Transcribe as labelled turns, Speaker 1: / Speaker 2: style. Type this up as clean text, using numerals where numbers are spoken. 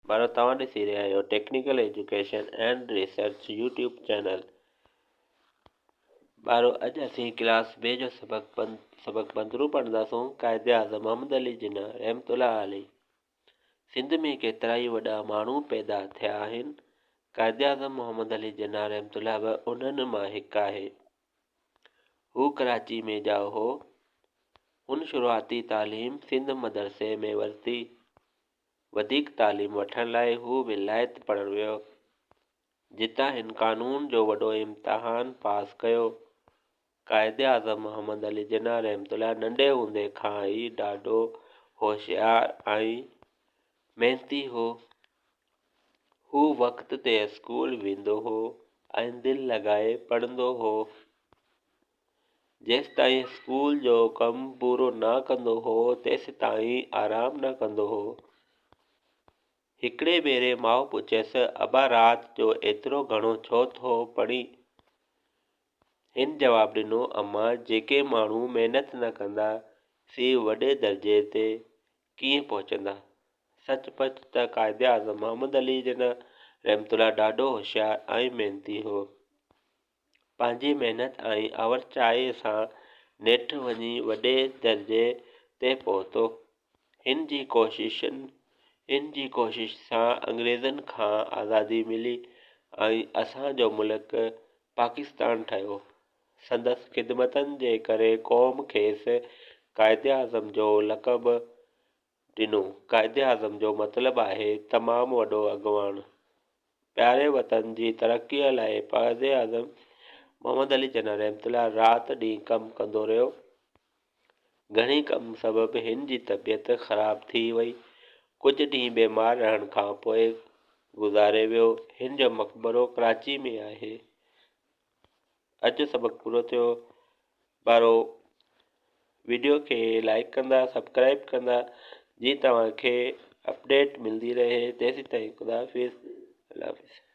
Speaker 1: बारो तव्हां ॾिसी रहिया आहियो technical education and research YouTube channel. बारो अॼु असीं क्लास 2 जो सबक 15 पढ़ंदासूं। क़ाइदे आज़म मोहम्मद अली जिन्ना रहमतुल्लाह अलैह। सिंध में केतिरा ई वॾा माण्हू पैदा थिया आहिनि। क़ाइदे आज़म मोहम्मद अली जिन्ना रहमतुल्लाह बि उन्हनि मां हिकु आहे। हू कराची में ॼाओ हो। हुन शुरूआती तालीम सिंध मदरसे में वरिती। वधीक तालीम वठण लाइ हू विलायत पढ़णु वियो, जितां हिन कानून जो वॾो इम्तिहान पास कयो। क़ाइदे आज़म मोहम्मद अली जिन्ना रहमतुल्लाह नंढे हूंदे खां ई ॾाढो होशियारु ऐं महिनती हो। हू वक़्त ते स्कूल वेंदो हो ऐं दिलि लॻाए पढ़ंदो हो। जेसिताईं स्कूल जो कमु पूरो न कंदो हो तेसिताईं आराम न कंदो हो। हिकिड़े भेरे माउ पुछियसि, अबा राति जो एतिरो घणो छो थो पढ़ी? हिन जवाबु ॾिनो, अम्मा, जेके माण्हू महिनत न कंदा सी वॾे दर्जे ते कीअं पहुचंदा? सचुपचु त क़ाइदे आज़म मोहम्मद अली जिन्ना रहमतुल्लाह ॾाढो होशियारु ऐं महिनती हो। पंहिंजी महिनत ऐं अवरचाए सां नेठि वञी वॾे दर्जे ते पहुतो। हिन जी कोशिश सां अंग्रेज़नि खां आज़ादी मिली ऐं असांजो मुल्क पाकिस्तान ठहियो। संदसि ख़िदमतनि जे करे क़ौम खेसि क़ाइदे आज़म जो लक़ब ॾिनो। क़ाइदे आज़म जो मतिलबु आहे तमामु वॾो अॻुवान। प्यारे वतन जी तरक़ीअ लाइ क़ाइदे आज़म मोहम्मद अली जिन्ना रहमतुल्लाह राति ॾींहुं कमु कंदो रहियो। घणी कम सबबु हिन जी तबियत ख़राब थी वई। कुझु ॾींहं बीमार रहण खां पोइ गुज़ारे वियो। हिन जो मक़बरो कराची में आहे। अॼु सबक़ पूरो थियो। बारो वीडियो खे लाइक कंदा, सब्सक्राइब कंदा, जीअं तव्हांखे अपडेट मिलंदी रहे। तेसिताईं ख़ुदा हाफ़िज़। अल्लाह हाफ़िज़।